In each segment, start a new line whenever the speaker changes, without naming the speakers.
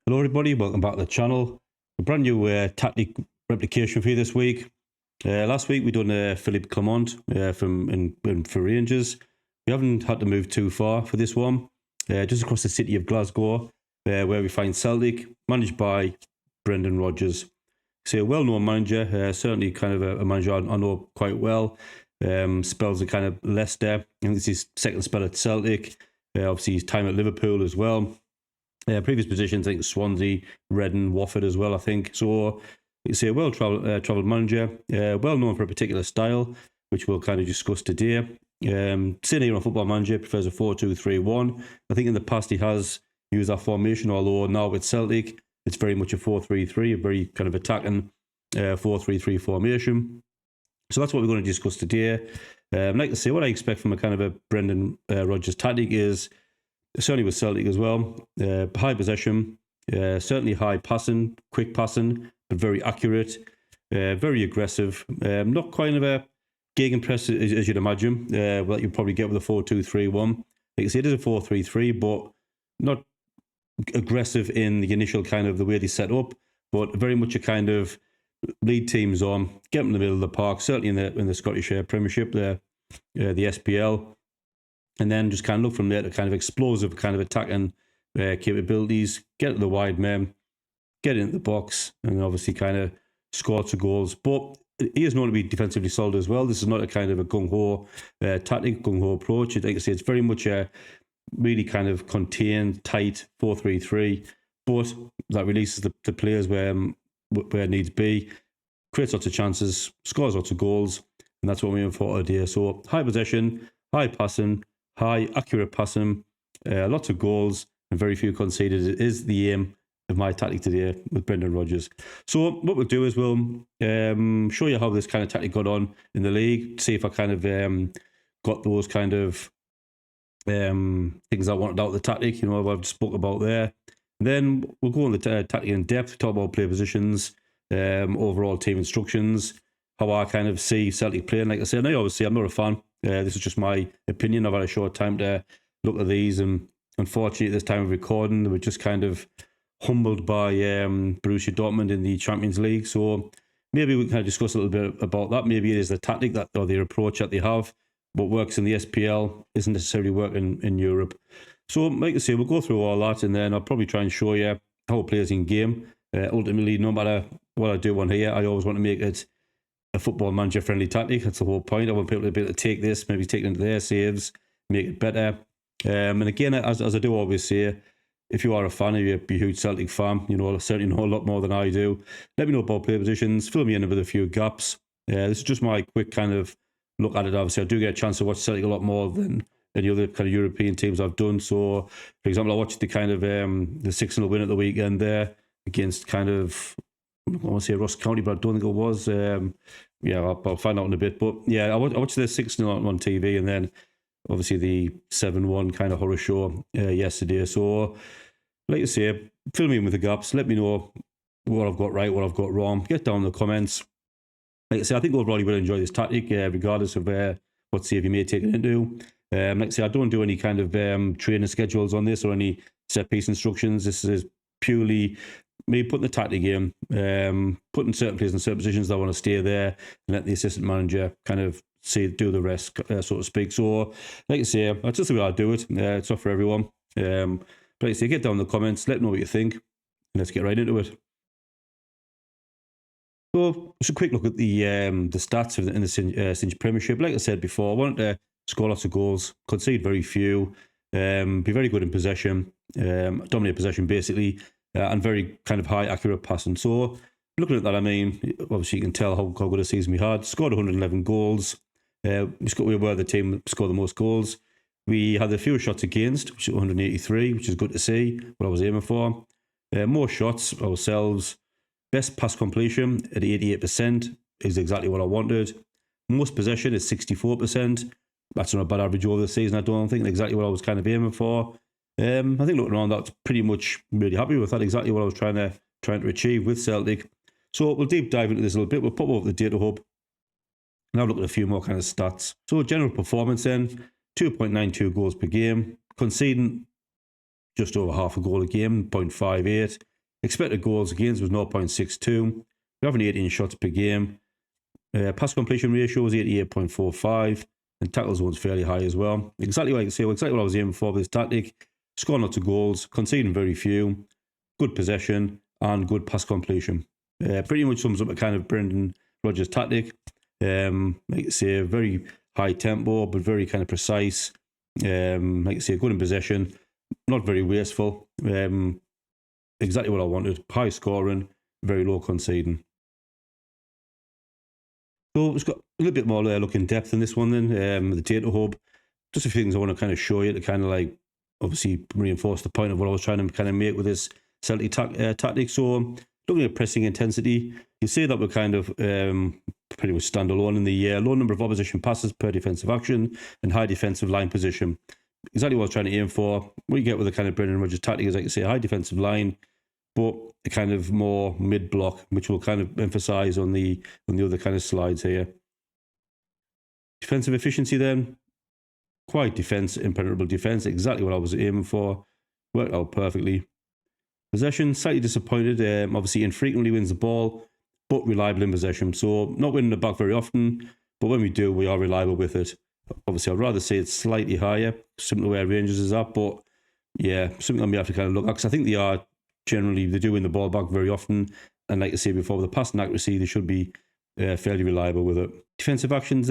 Hello everybody, welcome back to the channel. A brand new tactic replication for you this week. Last week we done Philippe Clement for Rangers. We haven't had to move too far for this one. Just across the city of Glasgow, where we find Celtic, managed by Brendan Rodgers. So a well-known manager, certainly kind of a manager I know quite well. Spells are kind of Leicester. I think it's his second spell at Celtic. Obviously his time at Liverpool as well. Previous positions, I think Swansea, Reading, Watford as well, I think. So it's a well-travelled manager, well known for a particular style, which we'll kind of discuss today. Sitting here on Football Manager, prefers a 4-2-3-1. I think in the past he has used that formation, although now with Celtic, it's very much a 4-3-3, a very kind of attacking 4-3-3 formation. So that's what we're going to discuss today. Like I say, what I expect from a kind of a Brendan Rodgers tactic is, certainly with Celtic as well, high possession, certainly high passing, quick passing, but very accurate, very aggressive. Not quite of a gegenpress as you'd imagine, what you'd probably get with a 4-2-3-1. Like I say, it is a 4-3-3, but not aggressive in the initial kind of the way they set up, but very much a kind of lead teams on, get them in the middle of the park, certainly in the Scottish Premiership, the SPL. And then just kind of look from there to kind of explosive kind of attacking capabilities, get to the wide men, get into the box, and obviously kind of score some goals. But he is known to be defensively solid as well. This is not a kind of a gung-ho tactic, gung-ho approach. Like I say, it's very much a really kind of contained, tight 4-3-3, but that releases the players where it needs to be, creates lots of chances, scores lots of goals, and that's what we're in for today. So high possession, high passing, high accurate passing, lots of goals, and very few conceded. It is the aim of my tactic today with Brendan Rodgers. So what we'll do is we'll show you how this kind of tactic got on in the league, see if I kind of got those kind of things I wanted out of the tactic, what I've spoke about there. And then we'll go on the tactic in depth, talk about player positions, overall team instructions, how I kind of see Celtic playing. Like I said, obviously I'm not a fan. This is just my opinion. I've had a short time to look at these, and unfortunately at this time of recording, they were just kind of humbled by Borussia Dortmund in the Champions League. So maybe we can kind of discuss a little bit about that. Maybe it is the tactic that, or the approach that they have. What works in the SPL isn't necessarily working in Europe. So like I say, we'll go through all that, and then I'll probably try and show you how it plays in game. Ultimately, no matter what I do on here, I always want to make it a Football Manager friendly tactic. That's the whole point. I want people to be able to take this, maybe take it into their saves, make it better. And again, as I do always say, if you are a fan, if you're a huge Celtic fan, certainly know a lot more than I do. Let me know about player positions, fill me in with a few gaps. This is just my quick kind of look at it. Obviously, I do get a chance to watch Celtic a lot more than any other kind of European teams I've done. So, for example, I watched the kind of the 6-0 win at the weekend there against kind of, I want to say Ross County, but I don't think it was. I'll find out in a bit. But yeah, I watched the 6-0 on TV, and then obviously the 7-1 kind of horror show yesterday. So, like I say, fill me in with the gaps. Let me know what I've got right, what I've got wrong. Get down in the comments. Like I say, I think overall you will enjoy this tactic, regardless of what save you may take it into. Like I say, I don't do any kind of training schedules on this or any set piece instructions. This is purely me putting the tactic in, putting certain players in certain positions that want to stay there, and let the assistant manager kind of do the rest, so to speak. So, like I say, that's just the way I do it. It's not for everyone. But like I say, get down in the comments, let me know what you think, and let's get right into it. So, just a quick look at the stats in the Cinch Premiership. Like I said before, I wanted to score lots of goals, concede very few, be very good in possession, dominate possession basically, and very kind of high accurate passing. So, looking at that, I mean, obviously you can tell how good a season we had. Scored 111 goals. We were the team that scored the most goals. We had the fewest shots against, which is 183, which is good to see, what I was aiming for. More shots ourselves. Best pass completion at 88% is exactly what I wanted. Most possession is 64%. That's not a bad average over the season, I don't think. Exactly what I was kind of aiming for. I think looking around, that's pretty much really happy with that. Exactly what I was trying to achieve with Celtic. So we'll deep dive into this a little bit. We'll pop over the data hub and have a look at a few more kind of stats. So general performance then, 2.92 goals per game. Conceding just over half a goal a game, 0.58. Expected goals against was 0.62. We're having 18 shots per game. Pass completion ratio was 88.45. And tackles one's fairly high as well. Exactly what I can say, exactly what I was aiming for with this tactic. Scoring lots of goals, conceding very few, good possession, and good pass completion. Pretty much sums up a kind of Brendan Rodgers tactic. Like I say, very high tempo, but very kind of precise. Like I say, good in possession, not very wasteful. Exactly what I wanted. High scoring, very low conceding. So it's got a little bit more look in depth in this one then, the data hub. Just a few things I want to kind of show you to kind of like obviously reinforce the point of what I was trying to kind of make with this Celtic tactic. So looking at pressing intensity, you see that we're kind of pretty much standalone in the low number of opposition passes per defensive action and high defensive line position. Exactly what I was trying to aim for. What you get with the kind of Brendan Rodgers tactic is, like I say, a high defensive line, but a kind of more mid-block, which we'll kind of emphasise on the other kind of slides here. Defensive efficiency then, quite impenetrable defence, exactly what I was aiming for. Worked out perfectly. Possession, slightly disappointed. Obviously, infrequently wins the ball, but reliable in possession. So not winning the back very often, but when we do, we are reliable with it. Obviously, I'd rather say it's slightly higher, similar to where Rangers is at, but yeah, something that we have to kind of look at, because I think they do win the ball back very often, and like I said before, with the passing accuracy, they should be fairly reliable with it. Defensive actions,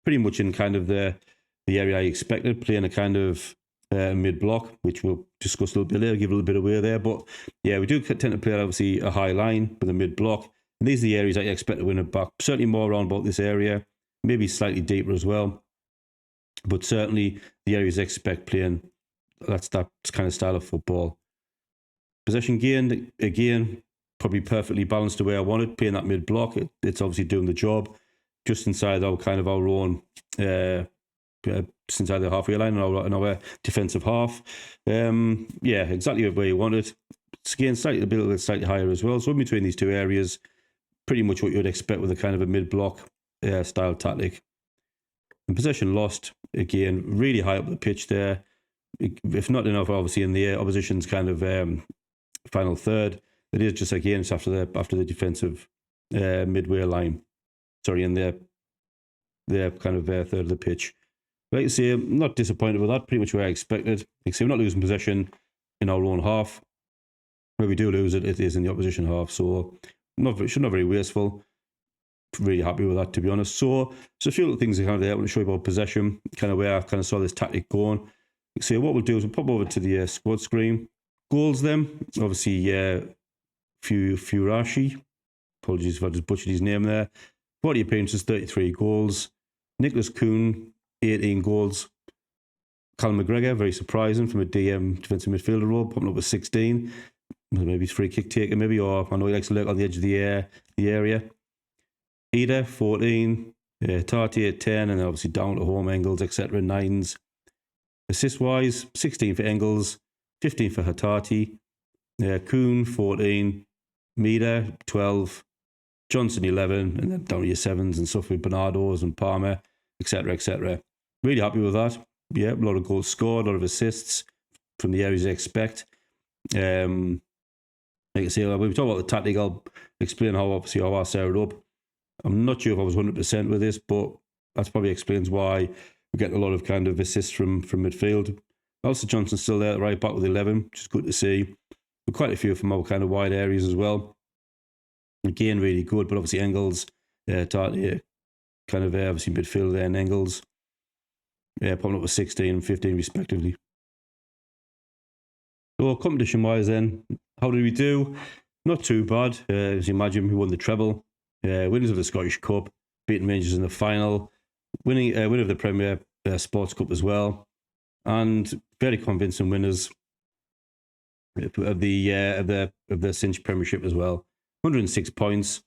pretty much in kind of the area I expected, playing a kind of mid-block, which we'll discuss a little bit later, give a little bit away there, but yeah, we do tend to play obviously a high line with a mid-block, and these are the areas that you expect to win it back, certainly more around about this area, maybe slightly deeper as well, but certainly the areas I expect playing that kind of style of football. Possession gain, again, probably perfectly balanced the way I wanted, playing that mid-block. It's obviously doing the job, just inside our own, just inside the halfway line in our defensive half. Yeah, exactly where you wanted. It's again, slightly higher as well. So in between these two areas, pretty much what you would expect with a kind of a mid-block style tactic. And possession lost, again, really high up the pitch there. If not enough, obviously, in the opposition's kind of final third. It is just, again, it's after the defensive midway line. Sorry, in their kind of third of the pitch. Like I say, I'm not disappointed with that. Pretty much where I expected. Like I say, we're not losing possession in our own half. Where we do lose it, it is in the opposition half. So not very wasteful. Really happy with that, to be honest. So a few little things kind of there I want to show you about possession, kind of where I kind of saw this tactic going. Like I say, what we'll do is we'll pop over to the squad screen. Goals then, obviously, Furashi. Apologies if I just butchered his name there. 40 appearances, 33 goals. Nicholas Kuhn, 18 goals. Callum McGregor, very surprising from a defensive midfielder role, popping up with 16. Maybe he's free kick taker, maybe, or I know he likes to lurk on the edge of the area. Ida, 14. Tarty at 10, and obviously down to home, Engels, etc., 9s. Assist-wise, 16 for Engels, 15 for Hatati. Kuhn, 14. Mida, 12. Johnson, 11. And then down to your 7s and stuff with Bernardo's and Palmer, etc., etc. Really happy with that. Yeah, a lot of goals scored, a lot of assists from the areas I expect. Like I say, when we talk about the tactic, I'll explain how I set it up. I'm not sure if I was 100% with this, but that probably explains why we get a lot of kind of assists from midfield. Also, Johnson's still there, right back with 11, which is good to see. But quite a few from our kind of wide areas as well. Again, really good, but obviously Engels, Tarty, kind of obviously midfield there, and Engels, popping up with 16 and 15 respectively. So competition-wise then, how did we do? Not too bad. As you imagine, we won the treble. Winners of the Scottish Cup, beating Rangers in the final, winner of the Premier Sports Cup as well, and very convincing winners of the Cinch Premiership as well. 106 points,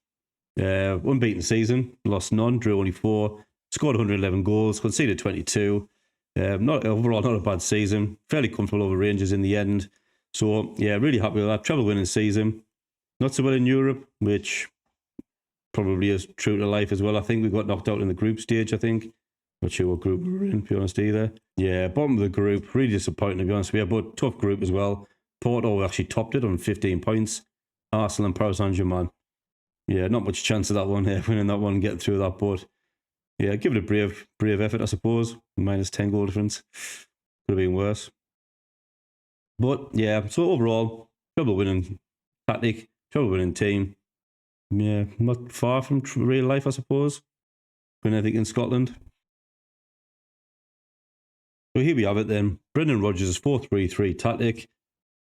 unbeaten season, lost none, drew only 4, scored 111 goals, conceded 22. Not a bad season. Fairly comfortable over Rangers in the end. So yeah, really happy with that. Treble winning season. Not so well in Europe, which probably is true to life as well. I think we got knocked out in the group stage, I think. Not sure what group we were in, to be honest, either. Yeah, bottom of the group. Really disappointing, to be honest with you, but tough group as well. Porto actually topped it on 15 points. Arsenal and Paris Saint-Germain. Yeah, not much chance of that one, winning that one, getting through that, but yeah, give it a brave effort, I suppose. Minus 10 goal difference. Could have been worse. But yeah, so overall, trouble winning tactic, trouble winning team. Yeah, not far from real life, I suppose. Win anything in Scotland. So here we have it then. Brendan Rodgers' 4-3-3 tactic.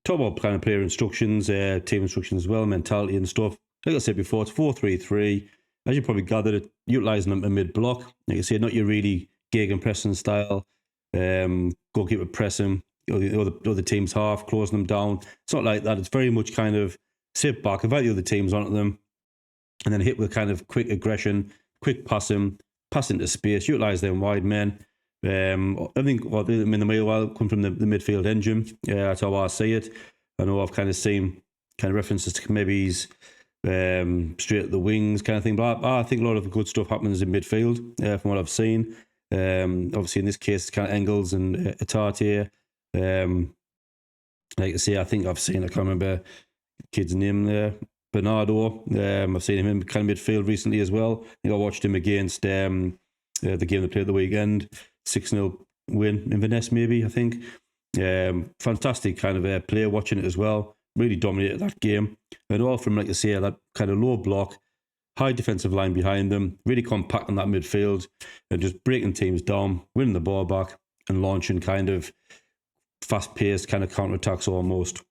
Talk about kind of player instructions, team instructions as well, mentality and stuff. Like I said before, it's 4-3-3. As you probably gathered, utilising them in mid-block. Like I said, not your really gegen-pressing style. Goalkeeper pressing, the other team's half, closing them down. It's not like that. It's very much kind of sit back, invite the other teams onto them, and then hit with kind of quick aggression, quick passing to space, utilise them wide men. I think in the meanwhile come from the midfield engine. That's how I see it. I know I've kind of seen kind of references to maybe he's straight at the wings kind of thing, but I think a lot of good stuff happens in midfield from what I've seen. Obviously in this case it's kind of Engels and Atarte. Like I say, I think I've seen, I can't remember the kid's name there, Bernardo. I've seen him in kind of midfield recently as well. I think I watched him against the game they played at the weekend. 6-0 win in Venice, maybe, I think. Fantastic kind of player, watching it as well. Really dominated that game. And all from, like I say, that kind of low block, high defensive line behind them, really compacting that midfield and just breaking teams down, winning the ball back and launching kind of fast-paced kind of counter-attacks almost.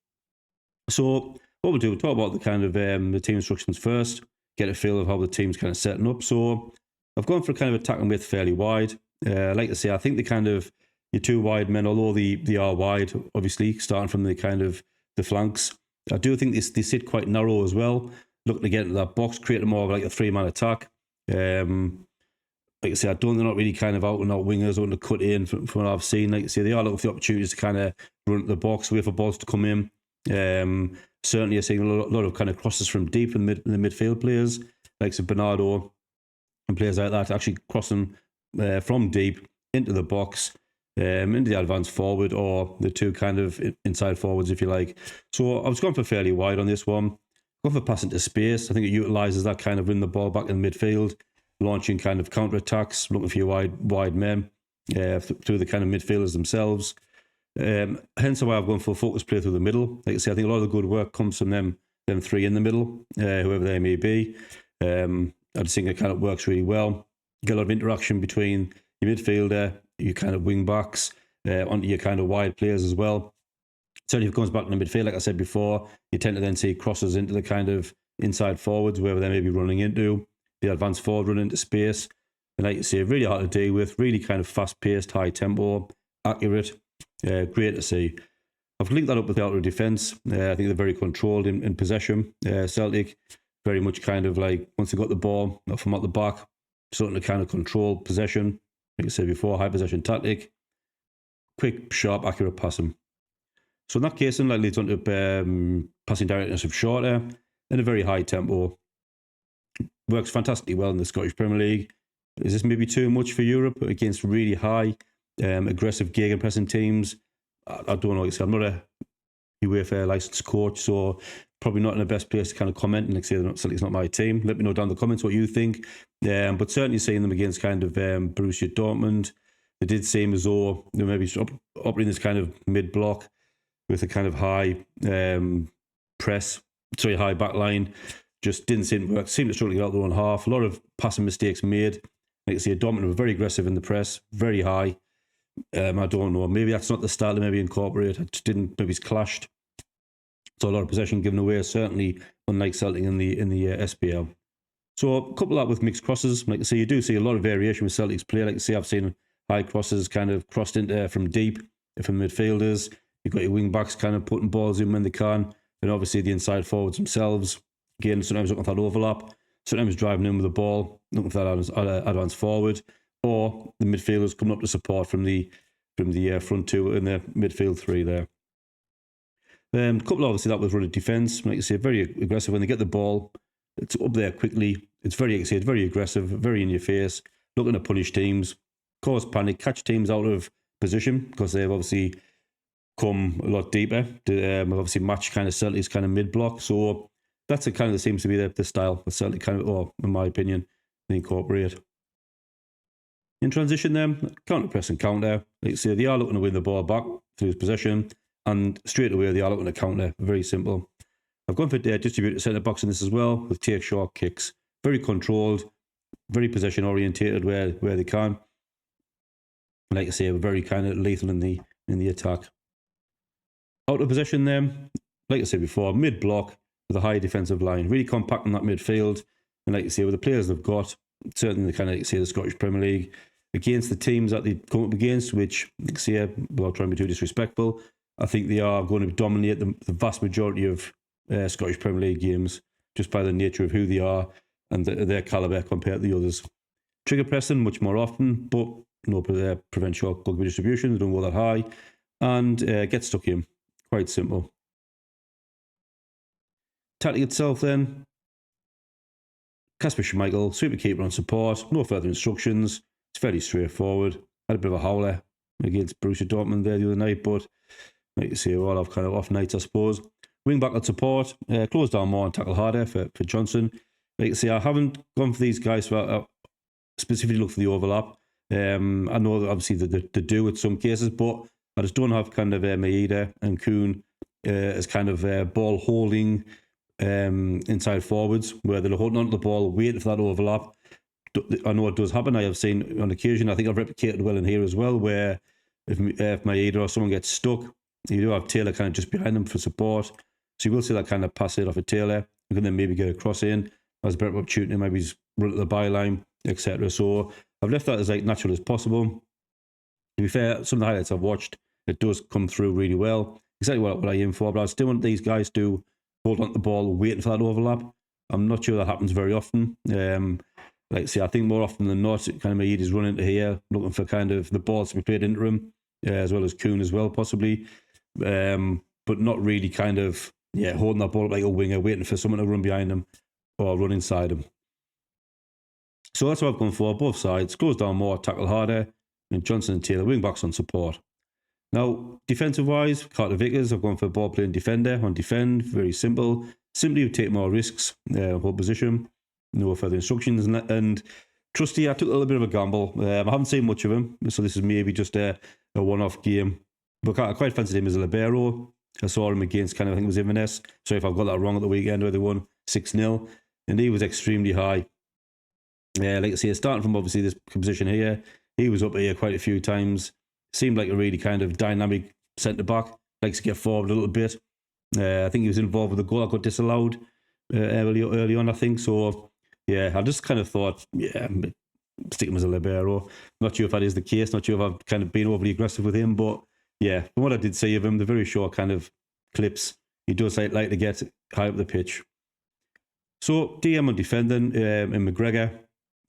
So what we'll do, we'll talk about the kind of the team instructions first, get a feel of how the team's kind of setting up. So I've gone for kind of attacking width fairly wide. Like I say, I think the kind of your two wide men, although they are wide, obviously, starting from the kind of the flanks, I do think they sit quite narrow as well, looking to get into that box, create more of like a three-man attack. Like I say, I don't, they're not really kind of out and out wingers, wanting to cut in from what I've seen. Like I say, they are looking for the opportunities to kind of run at the box, wait for balls to come in. Certainly, I'm seeing a lot of kind of crosses from deep in the midfield players, like Bernardo and players like that, actually crossing from deep into the box, into the advanced forward or the two kind of inside forwards, if you like. So I was going for fairly wide on this one. Going for passing to space. I think it utilises that kind of win the ball back in the midfield, launching kind of counter attacks, looking for your wide men through the kind of midfielders themselves. Hence why I've gone for a focus play through the middle. Like I say, I think a lot of the good work comes from them three in the middle, whoever they may be. I just think it kind of works really well. You get a lot of interaction between your midfielder, your kind of wing backs, onto your kind of wide players as well. Certainly if it comes back in the midfield, like I said before, you tend to then see crosses into the kind of inside forwards, wherever they may be running into, the advanced forward running into space. And like you say, really hard to deal with, really kind of fast-paced, high tempo, accurate, great to see. I've linked that up with the outer defence. I think they're very controlled in possession. Celtic, very much kind of like, once they got the ball from out the back, starting to kind of control possession. Like I said before, high possession tactic, quick, sharp, accurate passing. So in that case, then, like, leads on to passing directness of shorter and a very high tempo. Works fantastically well in the Scottish Premier League. Is this maybe too much for Europe against really high, aggressive gegenpressing teams? I don't know. Like I said, I'm not a UEFA licensed coach, so probably not in the best place to kind of comment. And like I say, Celtic's not my team. Let me know down in the comments what you think. But certainly seeing them against kind of Borussia Dortmund, they did seem as though they maybe operating this kind of mid-block with a kind of high high back line. Just didn't seem to work. Seemed to struggle to get out their own half. A lot of passing mistakes made. Like I say, Dortmund were very aggressive in the press, very high. I don't know. Maybe that's not the style they maybe incorporate. It just didn't. Maybe it's clashed. So a lot of possession given away. Certainly, unlike Celtic in the SPL. So a couple of that with mixed crosses. Like I say, you do see a lot of variation with Celtic's play. Like I say, I've seen high crosses kind of crossed into from deep from midfielders. You've got your wing backs kind of putting balls in when they can, and obviously the inside forwards themselves. Again, sometimes looking for that overlap. Sometimes driving in with the ball, looking for that advance forward, or the midfielders coming up to support from the front two and the midfield three there. A couple obviously that was running defence. Like I say, very aggressive when they get the ball. It's up there quickly. It's very aggressive, very in your face, looking to punish teams, cause panic, catch teams out of position because they've obviously come a lot deeper to obviously match kind of Celtic's kind of mid-block. So that's kind of seems to be the style that Celtic kind of, or in my opinion, they incorporate. In transition then, counter press and counter. Like I say, they are looking to win the ball back through his possession, and straight away they are looking to counter. Very simple. I've gone for distributed centre backs in this as well, with take short kicks. Very controlled, very possession orientated where they can. Like I say, very kind of lethal in the attack. Out of possession then, like I said before, mid block with a high defensive line, really compacting that midfield. And like I say, with the players they've got, certainly the kind of, like I say, the Scottish Premier League, against the teams that they come up against, which, like I say, without trying to be too disrespectful, I think they are going to dominate the vast majority of Scottish Premier League games just by the nature of who they are and their calibre compared to the others. Trigger pressing much more often, but no prevent short goalkeeper distribution. They don't go that high, and get stuck in. Quite simple. Tactic itself then. Kasper Schmeichel, sweeper keeper on support, no further instructions. It's fairly straightforward. Had a bit of a howler against Borussia Dortmund there the other night, but like you say, we're all have kind of off nights, I suppose. Wing back on support, close down more and tackle harder for Johnson. Like I say, I haven't gone for these guys for specifically look for the overlap. I know that obviously they do in some cases, but I just don't have kind of Maeda and Kuhn as kind of ball holding inside forwards where they're holding onto the ball, waiting for that overlap. I know it does happen. I have seen on occasion, I think I've replicated well in here as well, where if Maeda or someone gets stuck, you do have Taylor kind of just behind them for support. So you will see that kind of pass it off at Taylor. You can then maybe get a cross in as a better opportunity, maybe just run at the byline, etc. So I've left that as like natural as possible. To be fair, some of the highlights I've watched, it does come through really well. Exactly what I aim for, but I still want these guys to hold on to the ball, waiting for that overlap. I'm not sure that happens very often. Like I say, I think more often than not, kind of Maeda's running into here, looking for kind of the balls to be played into him, as well as Kuhn as well, possibly. But not really kind of, holding that ball up like a winger, waiting for someone to run behind him or run inside him. So that's what I've gone for, both sides. Close down more, tackle harder, and Johnson and Taylor, wing backs on support. Now, defensive-wise, Carter Vickers, I've gone for a ball-playing defender on defend. Very simple. Simply take more risks, hold position, no further instructions. And Trusty, I took a little bit of a gamble. I haven't seen much of him, so this is maybe just a one-off game. But I quite fancied him as a libero. I saw him against I think it was Inverness. Sorry if I've got that wrong at the weekend where they won 6-0. And he was extremely high. Like I say, starting from obviously this position here, he was up here quite a few times. Seemed like a really kind of dynamic centre-back. Likes to get forward a little bit. I think he was involved with a goal that got disallowed early on, I think. So, I just kind of thought, stick him as a libero. Not sure if that is the case. Not sure if I've kind of been overly aggressive with him. But, from what I did see of him, the very short kind of clips, he does like to get high up the pitch. So, DM on defending in McGregor.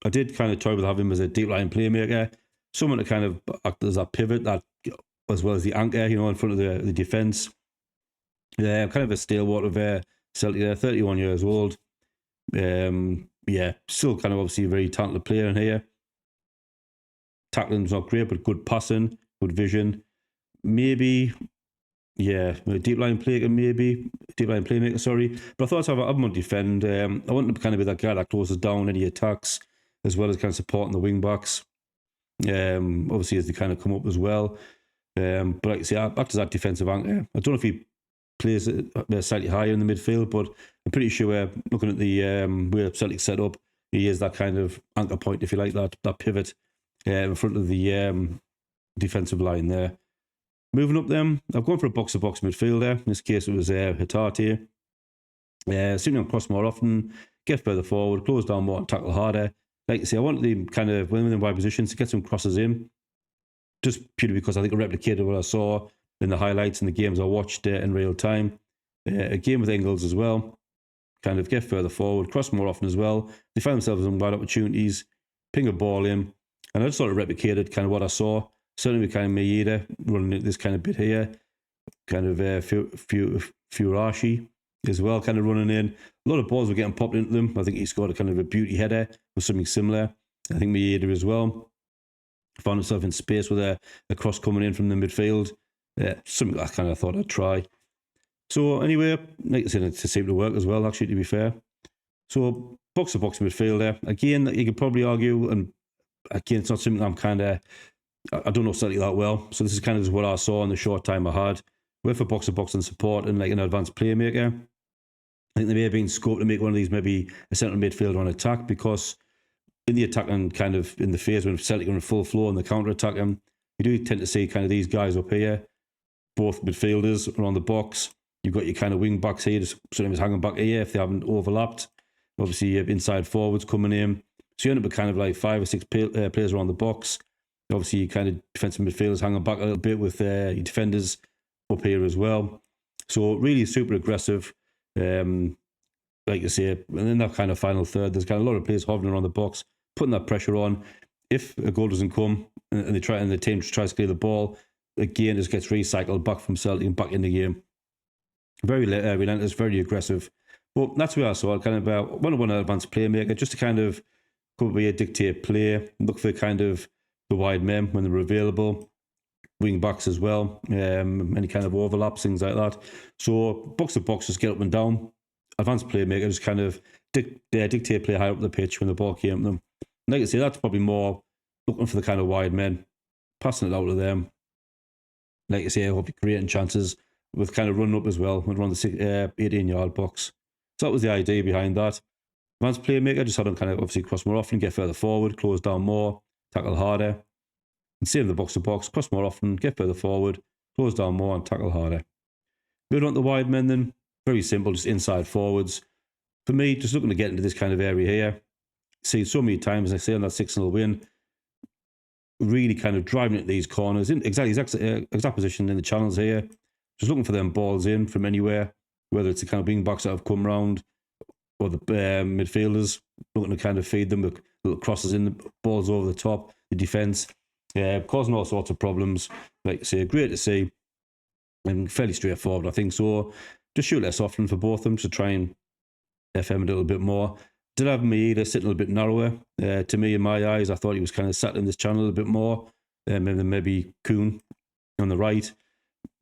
I did kind of toy with having him as a deep line playmaker. Someone to kind of act as that pivot, that as well as the anchor, in front of the defence. Kind of a stalwart of Celtic, 31 years old. Still kind of obviously a very talented player in here. Tackling's not great, but good passing, good vision. Maybe, a deep line playmaker, sorry. But I thought I'd have him on defend. I want him to kind of be that guy that closes down any attacks, as well as kind of supporting the wing backs. Obviously as they kind of come up as well. But like I say, back to that defensive anchor. I don't know if he plays slightly higher in the midfield, but I'm pretty sure looking at the way Celtic set up, he is that kind of anchor point, if you like, that pivot in front of the defensive line there. Moving up then, I've gone for a box-to-box midfielder. In this case, it was Hatate. Sitting on cross more often, get further forward, close down more and tackle harder. Like I say, I want them kind of when in wide positions to get some crosses in, just purely because I think I replicated what I saw in the highlights and the games I watched in real time. A game with Engels as well, kind of get further forward, cross more often as well. They find themselves in wide opportunities, ping a ball in, and I just sort of replicated kind of what I saw. Certainly with kind of Maeda running this kind of bit here, kind of Furashi as well, kind of running in. A lot of balls were getting popped into them. I think he scored a kind of a beauty header or something similar. I think Maeda as well found himself in space with a cross coming in from the midfield. Something I kind of thought I'd try. So anyway, like I said, it seemed to work as well, actually, to be fair. So box-to-box midfielder. Again, you could probably argue, and again, it's not something I'm kind of, I don't know Celtic that well. So this is kind of just what I saw in the short time I had. Went for box-to-box and support and like an advanced playmaker. I think there may have been scope to make one of these maybe a central midfielder on attack, because in the attack and kind of in the phase when Celtic are in full flow and the counter-attacking, you do tend to see kind of these guys up here, both midfielders around the box. You've got your kind of wing backs here, just sometimes hanging back here if they haven't overlapped. Obviously, you have inside forwards coming in. So you end up with kind of like 5 or 6 players around the box. Obviously, you kind of defensive midfielders hanging back a little bit with your defenders up here as well. So really super aggressive. Like I say, and in that kind of final third, there's kind of a lot of players hovering around the box, putting that pressure on. If a goal doesn't come and the team tries to clear the ball, again, just gets recycled back from Celtic and back in the game. Very relentless, very aggressive. But that's where I saw it, kind of one advanced playmaker, just to kind of come up here, dictate play, look for kind of the wide men when they're available, wing backs as well, any kind of overlaps, things like that. So box to box, just get up and down. Advanced playmaker, just kind of dictate play higher up the pitch when the ball came to them. Like I say, that's probably more looking for the kind of wide men, passing it out to them. Like I say, I hope you're creating chances with kind of running up as well, around the 18-yard box. So that was the idea behind that. Advanced playmaker, just had them kind of obviously cross more often, get further forward, close down more, tackle harder. And same the box to box, cross more often, get further forward, close down more and tackle harder. Moving on to the wide men then, very simple, just inside forwards. For me, just looking to get into this kind of area here, see so many times, I say on that 6-0 win, really kind of driving at these corners, in exact position in the channels here, just looking for them balls in from anywhere, whether it's the kind of wing backs that have come round or the midfielders, looking to kind of feed them with little crosses in, the balls over the top, the defence, causing all sorts of problems. Like I say, great to see and fairly straightforward, I think. So just shoot less often for both of them to try and FM a little bit more. Did have Manger sitting a little bit narrower. To me, in my eyes, I thought he was kind of sat in this channel a little bit more than maybe Kuhn on the right.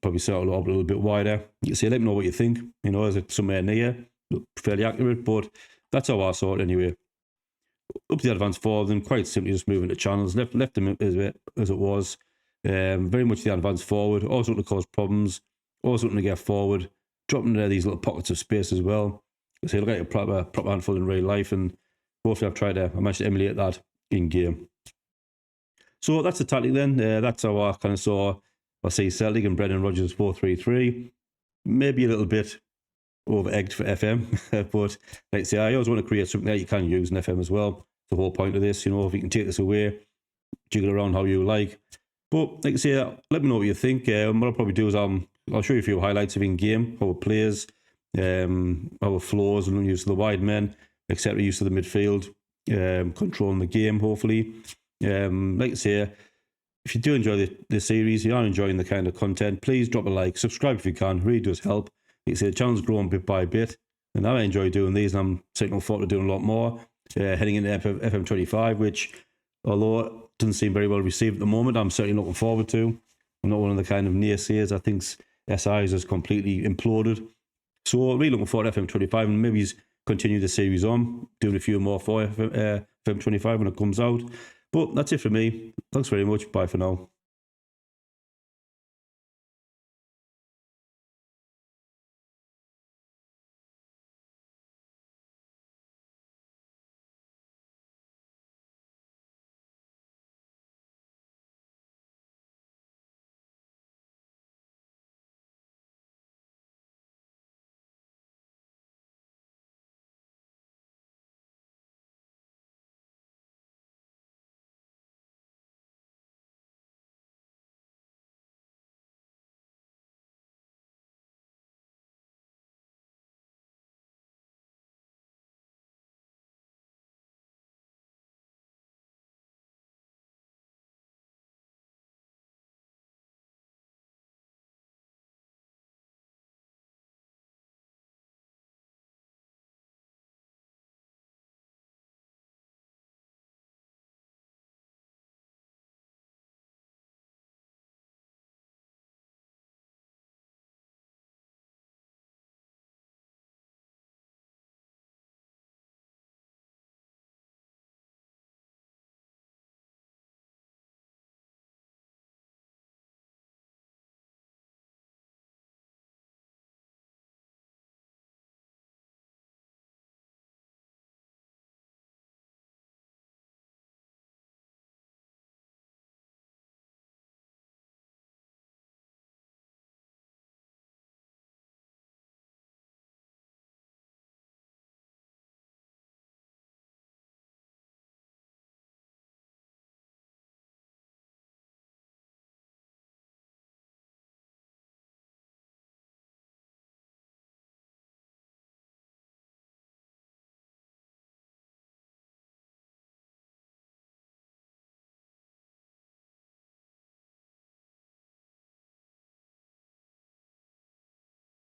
Probably sat a little bit wider. You can see, let me know what you think. You know, is it somewhere near? Fairly accurate, but that's how I saw it anyway. Up to the advanced forward, and quite simply just moving the channels. Left them as it was. Very much the advanced forward. Also looking to cause problems. Also looking to get forward. Dropping into these little pockets of space as well. So look at a proper handful in real life, and hopefully I managed to emulate that in game. So that's the tactic then. That's how I kind of saw, I see Celtic and Brendan Rodgers 4-3-3. Maybe a little bit over-egged for FM, but like I say, I always want to create something that you can use in FM as well. The whole point of this, you know, if you can take this away, jiggle around how you like. But like I say, let me know what you think. What I'll probably do is I'll show you a few highlights of in-game, how it plays, our flows and use of the wide men, etc. Use of the midfield, controlling the game, hopefully. Like I say, if you do enjoy the series, you are enjoying the kind of content, please drop a like, subscribe if you can, really does help. Like I say, the channel's growing bit by bit, and I enjoy doing these, and I'm certainly looking forward to doing a lot more, heading into FM25, which, although it doesn't seem very well received at the moment, I'm certainly looking forward to. I'm not one of the kind of naysayers. I think SI has just completely imploded. So really looking forward to FM25, and maybe continue the series on, doing a few more for FM25 when it comes out. But that's it for me. Thanks very much. Bye for now.